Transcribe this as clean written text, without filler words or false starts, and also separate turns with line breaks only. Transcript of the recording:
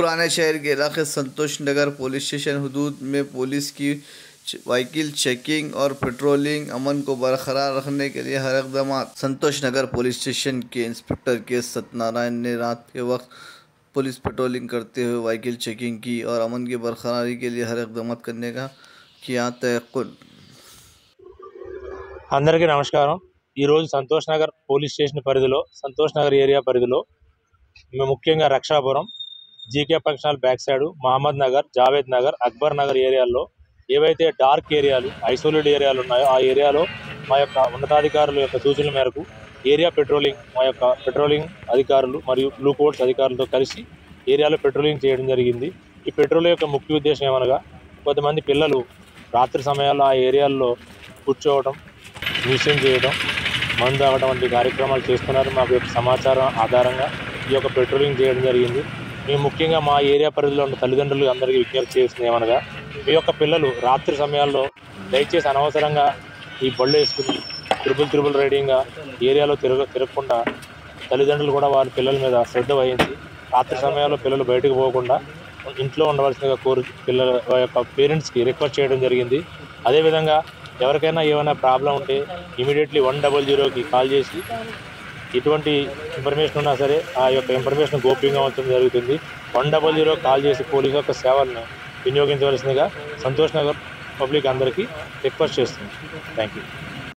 पुराने शहर के इलाके संतोष नगर पुलिस स्टेशन हदूद में पुलिस की व्हीकल चेकिंग और पेट्रोलिंग अमन को बरकरार रखने के लिए हर इकदाम। संतोष नगर पुलिस स्टेशन के इंस्पेक्टर के सत्यनारायण ने रात के वक्त पुलिस पेट्रोलिंग करते हुए व्हीकल चेकिंग की और अमन की बरकरारी के लिए हर इकदाम करने का किया तयक्कुन।
అందరికీ నమస్కారం। ఈరోజు సంతోష్ నగర్ పోలీస్ స్టేషన్ పరిధిలో సంతోష్ నగర్ ఏరియా పరిధిలో ముఖ్యంగా Rakshapuram, GK functional back side, Mohammed Nagar, Javed Nagar, Akbar Nagar ఏరియాల్లో ఏవైతే డార్క్ ఏరియాలు, ఐసోలేట్ ఏరియాలు ఉన్నాయో ఆ ఏరియాలో మా యొక్క ఉన్నతాధికారుల యొక్క సూచనల మేరకు ఏరియా పెట్రోలింగ్, మా యొక్క పెట్రోలింగ్ అధికారులు మరియు బ్లూ కోట్స్ అధికారులతో కలిసి ఏరియాలో పెట్రోలింగ్ చేయడం జరిగింది। ఈ పెట్రోలింగ్ యొక్క ముఖ్య ఉద్దేశం ఏమనగా కొంతమంది పిల్లలు రాత్రి సమయాల్లో ఆ ఏరియాల్లో కూర్చోవడం, మ్యూజియం చేయడం, మందు తాగడం వంటి కార్యక్రమాలు చేస్తున్నారు। మాకు యొక్క సమాచారం ఆధారంగా ఈ యొక్క పెట్రోలింగ్ చేయడం జరిగింది। మేము ముఖ్యంగా మా ఏరియా పరిధిలో ఉన్న తల్లిదండ్రులు అందరికీ విజ్ఞప్తి చేస్తుంది ఏమనగా మీ యొక్క పిల్లలు రాత్రి సమయాల్లో దయచేసి అనవసరంగా ఈ బళ్ళు వేసుకుని త్రిబుల్ రైడింగ్గా ఏరియాలో తిరగకుండా తల్లిదండ్రులు కూడా వారి పిల్లల మీద శ్రద్ధ వహించి రాత్రి సమయాల్లో పిల్లలు బయటకు పోకుండా ఇంట్లో ఉండవలసిందిగా పిల్లల యొక్క పేరెంట్స్కి రిక్వెస్ట్ చేయడం జరిగింది। అదేవిధంగా ఎవరికైనా ఏమైనా ప్రాబ్లం ఉంటే ఇమీడియట్లీ 100కి కాల్ చేసి ఎటువంటి ఇన్ఫర్మేషన్ ఉన్నా సరే ఆ యొక్క ఇన్ఫర్మేషన్ గోప్యంగా ఉంచడం జరుగుతుంది। 100 కాల్ చేసి పోలీసు యొక్క సేవలను వినియోగించవలసిందిగా సంతోష్ నగర్ పబ్లిక్ అందరికీ రిక్వెస్ట్ చేస్తుంది। Thank you.